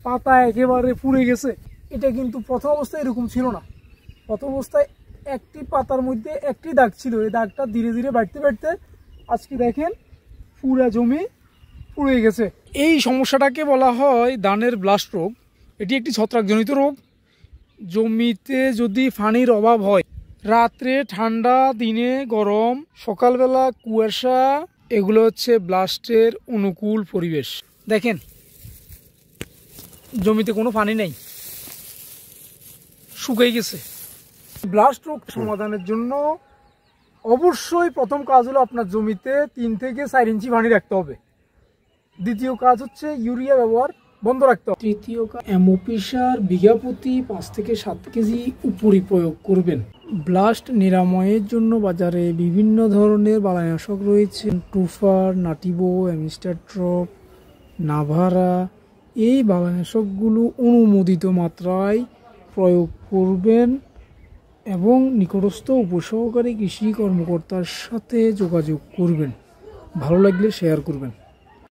পাতা একেবারে পুড়ে গেছে। এটা কিন্তু প্রথম অবস্থায় এরকম ছিল না। প্রথম অবস্থায় একটি পাতার মধ্যে একটি দাগ ছিল, এই দাগটা ধীরে ধীরে বাড়তে বাড়তে আজকে দেখেন পুরা জমি পুড়ে গেছে। এই সমস্যাটাকে বলা হয় ধানের ব্লাস্ট রোগ। এটি একটি ছত্রাকজনিত রোগ। জমিতে যদি পানির অভাব হয়, রাত্রে ঠান্ডা, দিনে গরম, সকালবেলা কুয়াশা, এগুলো হচ্ছে ব্লাস্টের অনুকূল পরিবেশ। দেখেন জমিতে কোনো পানি নেই, শুকিয়ে গেছে। ব্লাস্ট রোগ সমাধানের জন্য অবশ্যই প্রথম কাজ হলো আপনার জমিতে 3 থেকে 4 ইঞ্চি পানি রাখতে হবে। দ্বিতীয় কাজ হচ্ছে ইউরিয়া ব্যবহার বন্ধ রাখতে হবে। তৃতীয় কাজ এমওপি সার বিঘা প্রতি 5 থেকে 7 কেজি উপরি প্রয়োগ করবেন। ব্লাস্ট নিরাময়ের জন্য বাজারে বিভিন্ন ধরনের বালাইনাশক রয়েছে, টুফার, নাটিবো, অ্যামিস্টারট্রপ, নাভারা। এই বালাইনাশকগুলো অনুমোদিত মাত্রায় প্রয়োগ করবেন এবং নিকটস্থ উপসহকারী কৃষি কর্মকর্তার সাথে যোগাযোগ করবেন। ভালো লাগলে শেয়ার করবেন।